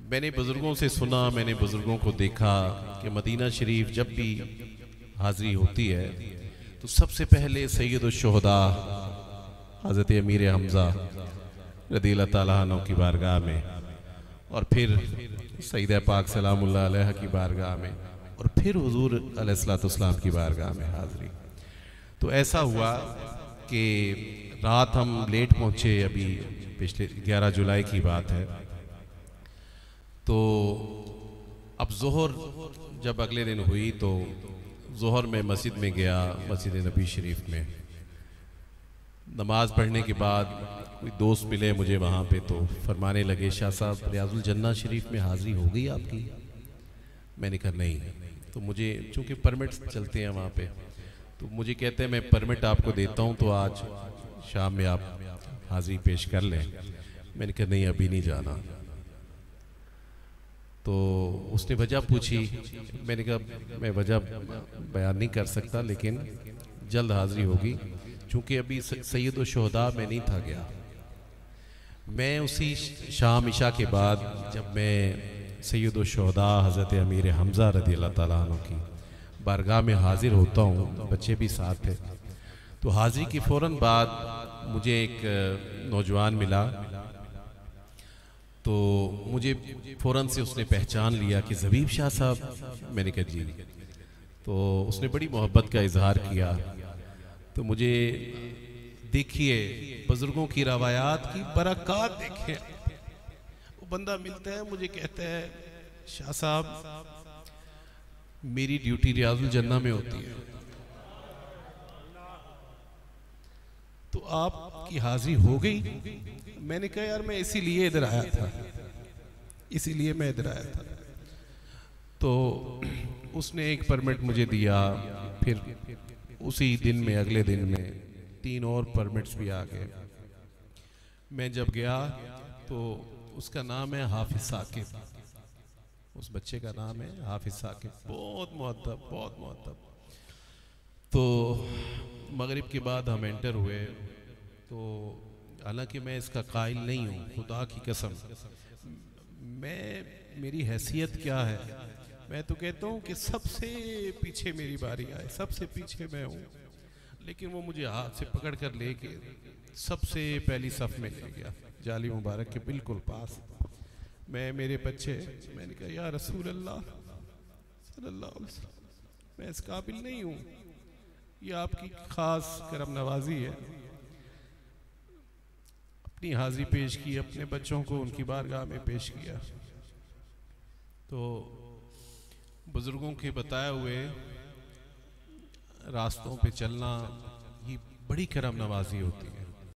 मैंने बुज़ुर्गों से सुना, मैंने बुज़ुर्गों को देखा कि मदीना शरीफ जब भी हाज़री होती है तो सबसे पहले सैयदुश्शुहदा हज़रत अमीर हमज़ा रज़ियल्लाहु ताला अन्हु की बारगाह में, और फिर सईदा पाक सलामुल्लाह अलैहा की बारगाह में, और फिर हुज़ूर अलैहिस्सलाम की बारगाह में हाज़री। तो ऐसा हुआ कि रात हम लेट पहुँचे, अभी पिछले 11 जुलाई की बात है। तो अब ज़ोहर जब अगले दिन हुई तो ज़ोहर में मस्जिद में गया, मस्जिद नबी शरीफ में नमाज पढ़ने के बाद कोई दोस्त मिले मुझे वहाँ पे, तो फरमाने लगे शाह साहब रियाजुल जन्ना शरीफ में हाज़री हो गई आपकी? मैंने कहा नहीं। तो मुझे चूँकि परमिट्स चलते हैं वहाँ पे, तो मुझे कहते हैं मैं परमिट आपको देता हूँ तो आज शाम में आप हाज़री पेश कर लें। मैंने कहा नहीं अभी नहीं जाना। तो उसने वजह पूछी, मैंने कहा मैं वजह बयान नहीं कर सकता लेकिन जल्द हाज़री होगी, चूँकि अभी सैयदुश्शुहदा में नहीं था गया। मैं उसी शाम इशा के बाद जब मैं सैयदुश्शुहदा हज़रत अमीर हमज़ा रज़ियल्लाहु ताला अन्हु की बारगाह में हाज़िर होता हूँ, बच्चे भी साथ थे, तो हाज़री की फ़ौरन बाद मुझे एक नौजवान मिला। तो मुझे फ़ौरन से उसने पहचान लिया कि ज़बीब शाह साहब। मैंने कहा जी। तो उसने बड़ी मोहब्बत का इजहार किया। तो मुझे देखिए बुज़ुर्गों की रवायात की बरक़ात देखें। वो बंदा मिलता है, मुझे कहता है शाह साहब मेरी ड्यूटी रियाजुल जन्ना में होती है, तो आपकी हाज़री हो गई? मैंने कहा यार मैं इसीलिए इधर आया था, इसीलिए मैं इधर आया था। तो उसने एक परमिट मुझे दिया, फिर उसी दिन में अगले दिन में 3 और परमिट्स भी आ गए। मैं जब गया तो उसका नाम है हाफिज साकिब, उस बच्चे का नाम है हाफिज साकिब, बहुत मुअद्दब, बहुत मुअद्दब। तो मगरिब के बाद हम एंटर हुए, तो हालांकि मैं इसका कायल नहीं हूँ, खुदा की कसम, मेरी हैसियत क्या है, मैं तो कहता हूँ कि सबसे पीछे मेरी बारी आए, सबसे पीछे मैं हूँ, लेकिन वो मुझे हाथ से पकड़ कर लेके सबसे पहली सफ़ में ले गया, जाली मुबारक के बिल्कुल पास। मैं मेरे बच्चे, मैंने कहा या रसूल अल्लाह सल्लल्लाहु अलैहि वसल्लम मैं इस काबिल नहीं हूँ, ये आपकी ख़ास करम नवाजी है। अपनी हाज़री पेश की, अपने बच्चों को उनकी बारगाह में पेश किया। तो बुज़ुर्गों के बताए हुए रास्तों पे चलना ही बड़ी करम नवाजी होती है।